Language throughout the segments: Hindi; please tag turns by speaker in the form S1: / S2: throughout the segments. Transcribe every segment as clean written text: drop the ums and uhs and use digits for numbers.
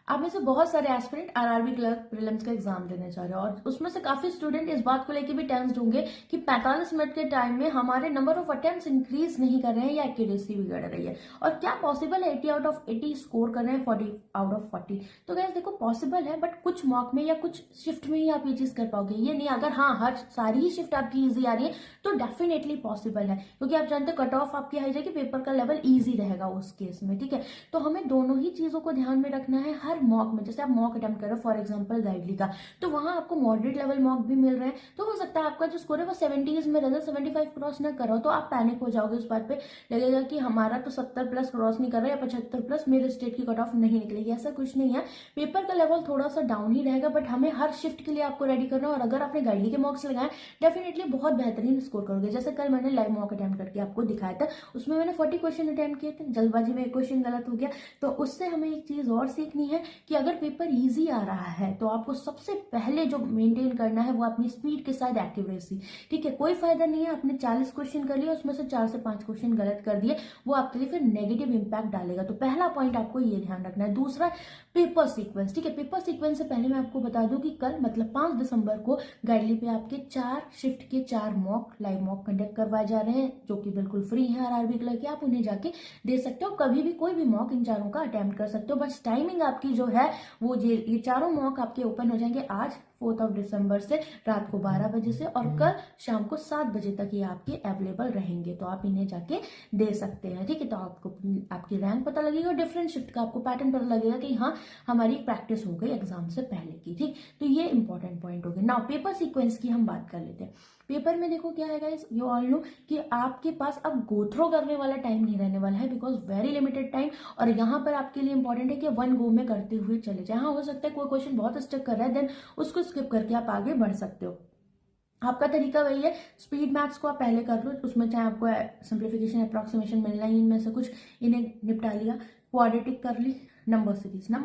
S1: आप में से बहुत सारे एस्पिरेंट आरआरबी क्लर्क प्रीलिम्स का एग्जाम देने जा रहे हैं और उसमें से काफी स्टूडेंट इस बात को लेकर भी टेंस्ड होंगे कि 45 मिनट के टाइम में हमारे नंबर ऑफ अटेम्प्ट्स इंक्रीज नहीं कर रहे हैं या एक्यूरेसी बिगड़ रही है। और क्या पॉसिबल है 80 आउट ऑफ 80 स्कोर कर रहे हैं 40 आउट ऑफ 40? तो गाइस देखो, पॉसिबल है, बट कुछ मॉक में या कुछ शिफ्ट में ही आप ये चीज कर पाओगे, ये नहीं। अगर हाँ हर सारी ही शिफ्ट आपकी ईजी आ रही है तो डेफिनेटली पॉसिबल है, क्योंकि आप जानते हैं कट ऑफ आपकी हाई जाएगी, पेपर का लेवल ईजी रहेगा उस केस में। ठीक है, तो हमें दोनों ही चीजों को ध्यान में रखना है हर मॉक में। जैसे आप मॉक अटेम्प्ट करो फॉर एग्जाम्पल गाइडली का, तो वहां आपको मॉडरेट लेवल मॉक भी मिल रहे हैं, तो हो सकता है आपका जो स्कोर है वो 70s में रहता, 75 क्रॉस ना करो तो आप पैनिक हो जाओगे उस बात पे, लगेगा कि हमारा तो 70 प्लस क्रॉस नहीं कर रहा है या 75 प्लस, मेरे स्टेट की कट ऑफ नहीं निकलेगी। ऐसा कुछ नहीं है, पेपर का लेवल थोड़ा सा डाउन ही रहेगा, बट हमें हर शिफ्ट के लिए आपको रेडी करना है। और अगर आपने गाइडली के मॉक्स लगाए डेफिनेटली बहुत बेहतरीन स्कोर करोगे। जैसे कल मैंने लाइव मॉक अटेम्प्ट करके आपको दिखाया था, उसमें मैंने 40 क्वेश्चन अटेम्प्ट किए थे, जल्दबाजी में एक क्वेश्चन गलत हो गया। तो उससे हमें एक चीज और सीखनी है कि अगर पेपर इजी आ रहा है तो आपको सबसे पहले जो मेंटेन करना है वो अपनी स्पीड के साथ एक्यूरेसी। ठीक है, कोई फायदा नहीं है आपने 40 क्वेश्चन कर लिया, उसमें से 4 से 5 क्वेश्चन गलत कर दिए, वो आपके लिए फिर नेगेटिव इंपैक्ट डालेगा। तो पहला पॉइंट आपको ये ध्यान रखना है। दूसरा, पेपर सीक्वेंस। ठीक है, पेपर सीक्वेंस से पहले मैं आपको बता दूं कि कल मतलब 5 दिसंबर को गाइडली पे आपके 4 शिफ्ट के 4 मॉक लाइव मॉक कंडक्ट करवाए जा रहे हैं, जो कि बिल्कुल फ्री है आरआरबी क्लर्क के। आप उन्हें जाके दे सकते हो, कभी भी कोई भी मॉक इन चारों का अटेम्प्ट कर सकते हो। बस टाइमिंग आपकी जो है वो ये चारों मॉक आपके ओपन हो जाएंगे आज 4 दिसंबर से रात को 12 बजे से, और कल शाम को 7 बजे तक ये आपके अवेलेबल रहेंगे, तो आप इन्हें जाके दे सकते हैं। ठीक है, तो आपको आपकी रैंक पता लगेगा और डिफरेंट शिफ्ट का आपको पैटर्न पता लगेगा कि हाँ हमारी प्रैक्टिस हो गई एग्जाम से पहले की। ठीक, तो ये इंपॉर्टेंट पॉइंट हो गए। नाउ पेपर सीक्वेंस की हम बात कर लेते हैं। पेपर में देखो क्या है गाइस, यू ऑल नो कि आपके पास अब गो थ्रो करने वाला टाइम नहीं रहने वाला है, बिकॉज वेरी लिमिटेड टाइम। और यहाँ पर आपके लिए इंपॉर्टेंट है कि वन गो में करते हुए चले जाए। हाँ, हो सकता है कोई क्वेश्चन बहुत स्टक कर रहा है, देन उसको स्किप करके आप आगे बढ़ सकते हो। आपका तरीका वही है, स्पीड मैथ्स को आप पहले कर लो, उसमें चाहे आपको सिंप्लीफिकेशन अप्रॉक्सीमेशन मिलना ही, इनमें से कुछ इन्हें निपटा लिया। क्वाड्रेटिक कर ली। नंबर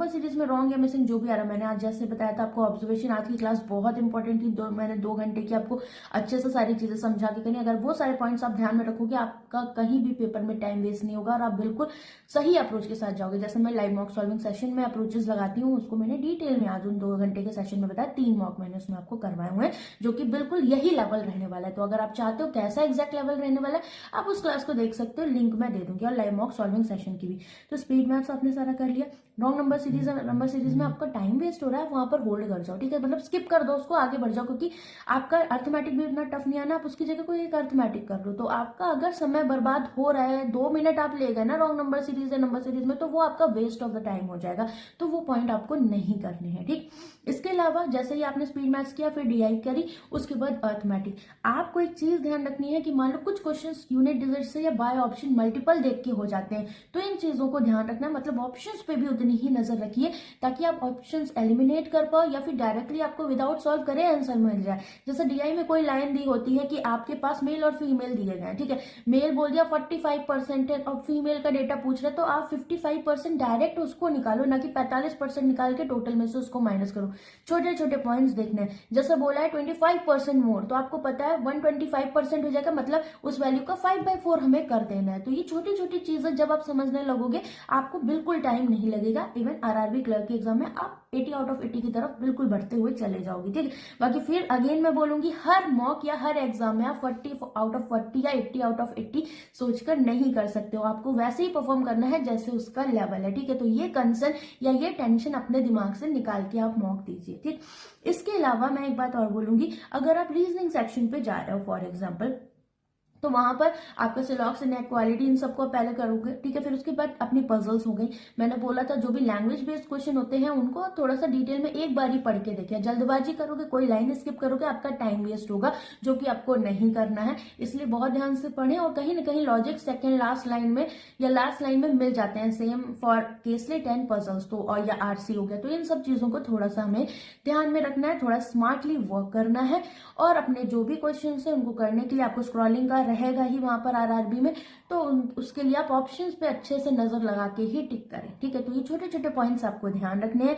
S1: सीरीज में रॉन्ग या मिसिंग जो भी आ रहा है, मैंने आज जैसे बताया था आपको ऑब्जर्वेशन, आज की क्लास बहुत इंपॉर्टेंट थी, मैंने 2 घंटे की आपको अच्छे से सारी चीजें समझा के करनी। अगर वो सारे पॉइंट्स आप ध्यान में रखोगे आपका कहीं भी पेपर में टाइम वेस्ट नहीं होगा और आप बिल्कुल सही अप्रोच के साथ जाओगे। जैसे मैं लाइव मॉक सॉल्विंग सेशन में अप्रोचेस लगाती हूँ, उसको मैंने डिटेल में आज उन 2 घंटे के सेशन में बताया। 3 मॉक मैंने उसमें आपको करवाए हुए हैं, जो कि बिल्कुल यही लेवल रहने वाला है। तो अगर आप चाहते हो कैसा एग्जैक्ट लेवल रहने वाला है, आप उस क्लास को देख सकते हो, लिंक मैं दे दूंगी, और लाइव मॉक सॉल्विंग सेशन की भी। तो स्पीड मैथ्स आपने सारा कर लिया। रॉन्ग नंबर सीरीज में आपका टाइम वेस्ट हो रहा है, वहां पर होल्ड कर जाओ। ठीक है, मतलब स्किप कर दो उसको, आगे बढ़ जाओ, क्योंकि आपका अर्थमेटिक भी इतना टफ नहीं आना, आप उसकी जगह कोई एक अर्थमेटिक कर लो। तो आपका अगर समय बर्बाद हो रहा है, 2 मिनट आप ले गए ना रॉन्ग नंबर सीरीज या नंबर सीरीज में, तो वो आपका वेस्ट ऑफ द टाइम हो जाएगा। तो वो पॉइंट आपको नहीं करने हैं। ठीक, इसके अलावा जैसे ही आपने स्पीड मैथ्स किया, फिर डीआई करी, उसके बाद अर्थमेटिक, आपको एक चीज ध्यान रखनी है कि मान लो कुछ क्वेश्चन यूनिट डिजिट से या बाय ऑप्शन मल्टीपल देख के हो जाते हैं, तो इन चीजों को ध्यान रखना है। मतलब ऑप्शंस पे भी उतनी ही नजर रखिए ताकि आप ऑप्शंस एलिमिनेट कर पाओ, या फिर डायरेक्टली आपको विदाउट सॉल्व करे आंसर मिल जाए। जैसे डीआई में कोई लाइन दी होती है कि आपके पास मेल और फीमेल दिए गए। ठीक है, मेल बोल दिया 45% है और फीमेल का डेटा पूछ रहे, तो आप 55% डायरेक्ट उसको निकालो, ना कि 45% निकाल के टोटल में से उसको माइनस करो। छोटे छोटे पॉइंट्स देखने हैं। जैसे बोला है 25% मोर, तो आपको पता है 125% हो जाएगा, मतलब उस वैल्यू का 5/4 हमें कर देना है। तो ये छोटी छोटी चीजें जब आप समझने लगोगे आपको बिल्कुल टाइम नहीं लगेगा। इवन आरआरबी क्लर्क के एग्जाम में आप 80 आउट ऑफ 80 की तरफ बिल्कुल बढ़ते हुए चले जाओगे। ठीक है, बाकी फिर अगेन मैं बोलूंगी, हर मॉक या हर एग्जाम में आप 40 आउट ऑफ 40 या 80 आउट ऑफ 80 सोचकर नहीं कर सकते हो। आपको वैसे ही परफॉर्म करना है जैसे उसका लेवल है। ठीक है, तो ये कंसर्न या ये टेंशन अपने दिमाग से निकाल के आप मॉक दीजिए। ठीक, इसके अलावा मैं एक बात और बोलूंगी, अगर आप रीजनिंग सेक्शन पे जा रहे हो फॉर एग्जाम्पल, तो वहां पर आपका सिलॉक्स इनइक्वालिटी इन सबको पहले करोगे। ठीक है, फिर उसके बाद अपनी पजल्स हो गई। मैंने बोला था जो भी लैंग्वेज बेस्ड क्वेश्चन होते हैं उनको थोड़ा सा डिटेल में एक बार ही पढ़ के देखिए। जल्दबाजी करोगे, कोई लाइन स्किप करोगे, आपका टाइम वेस्ट होगा, जो कि आपको नहीं करना है। इसलिए बहुत ध्यान से पढ़ें, और कहीं ना कहीं लॉजिक सेकेंड लास्ट लाइन में या लास्ट लाइन में मिल जाते हैं, सेम फॉर केसले 10 पजल्स तो, और या आरसी हो गया। तो इन सब चीजों को थोड़ा सा हमें ध्यान में रखना है, थोड़ा स्मार्टली वर्क करना है, और अपने जो भी क्वेश्चन है उनको करने के लिए आपको स्क्रॉलिंग का रहेगा ही वहां पर आरआरबी में, तो उसके लिए आप ऑप्शंस पे अच्छे से नजर लगा के ही टिक करें, ठीक है। तो ये छोटे छोटे पॉइंट्स आपको ध्यान रखने हैं,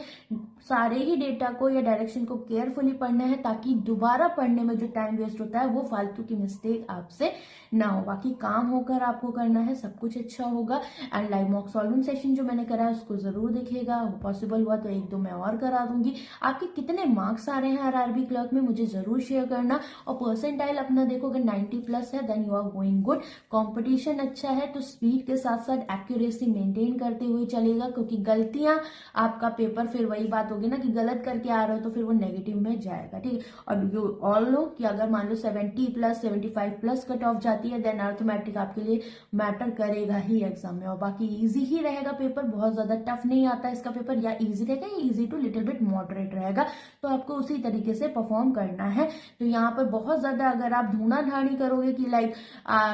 S1: सारे ही डेटा को या डायरेक्शन को केयरफुली पढ़ना है, ताकि दोबारा पढ़ने में जो टाइम वेस्ट होता है वो फालतू की मिस्टेक आपसे ना हो। बाकी काम होकर आपको करना है, सब कुछ अच्छा होगा। And live mock solving session जो मैंने करा है उसको जरूर देखिएगा, पॉसिबल हुआ तो एक दो मैं और करा दूंगी। आपके कितने मार्क्स आ रहे हैं आरआरबी क्लर्क में मुझे जरूर शेयर करना, और परसेंटाइल अपना देखो, अगर 90 प्लस है then you are going good. Competition अच्छा है तो स्पीड के साथ साथ एक्यूरेसी मेंटेन करते हुए चलेगा, क्योंकि गलतियां आपका पेपर फिर वही बात होगी ना कि गलत करके आ रहे हो तो फिर वो नेगेटिव में जाएगा, ठीक है। और यू ऑल नो कि अगर मान लो 70 प्लस 75 प्लस कट ऑफ जाती है देन अर्थमेटिक आपके लिए मैटर करेगा ही एग्जाम में। और बाकी इजी ही रहेगा पेपर, बहुत ज्यादा टफ नहीं आता इसका पेपर, या इजी रहेगा या easy to little bit moderate रहेगा, तो आपको उसी तरीके से परफॉर्म करना है। तो यहाँ पर बहुत ज्यादा अगर आप धूना धानी करोगे कि लाइक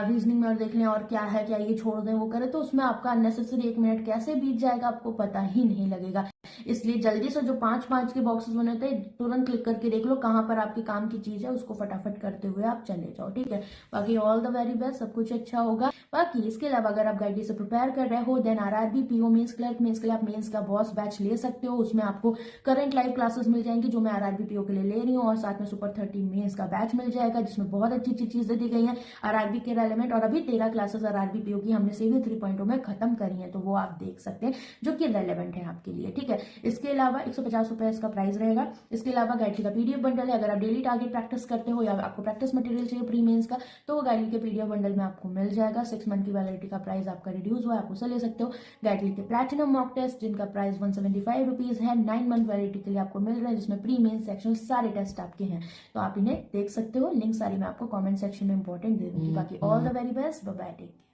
S1: रीजनिंग में और देख लें और क्या है क्या ये छोड़ दें वो करें, तो उसमें आपका अननेसेसरी 1 मिनट कैसे बीत जाएगा आपको पता ही नहीं लगेगा। इसलिए जल्दी से जो 5-5 के बॉक्सेस बने होते हैं तुरंत क्लिक करके देख लो कहां पर आपके काम की चीज है, उसको फटाफट करते हुए आप चले जाओ, ठीक है। बाकी ऑल द वेरी बेस्ट, सब कुछ अच्छा होगा। बाकी इसके अलावा अगर आप गाइडी से प्रिपेयर कर रहे हो then RRB PO mains clerk mains के लिए आप मेंस का बॉस बैच ले सकते हो। उसमें आपको करंट लाइव क्लासेस मिल जाएंगी जो मैं आरआरबी पीओ के लिए ले रही हूँ, और साथ में सुपर 30 मेंस का बैच मिल जाएगा जिसमें बहुत अच्छी अच्छी चीजें दी गई हैं आरआरबी के रेलेवेंट। और अभी 13 क्लासेस आरआरबी पीओ की हमने सीवी 3.0 में खत्म करी है, तो वो आप देख सकते हैं जो कि रेलेवेंट है आपके लिए, ठीक है। इसके अलावा 150 रुपए इसका प्राइस रहेगा। इसके अलावा गाइडली का पीडीएफ बंडल है, अगर आप डेली टारगेट प्रैक्टिस करते हो या आपको प्रैक्टिस मटेरियल चाहिए प्री मेंस का, तो वो गाइडली के पीडीएफ बंडल में आपको मिल जाएगा। 6 मंथ की वैलिडिटी का प्राइस आपका रिड्यूस हुआ है, आप उसे ले सकते हो। गाइडली के प्लैटिनम मॉक टेस्ट जिनका प्राइस 175 रुपीज है, 9 मंथ वैलिडिटी के लिए आपको मिल रहा है, जिसमें प्री मेंस सेक्शन सारे टेस्ट आपके हैं, तो आप इन्हें देख सकते हो। लिंक सारी मैं आपको कॉमेंट सेक्शन में इंपॉर्टेंट दे दूंगी। बाकी all the very best, bye bye, take care.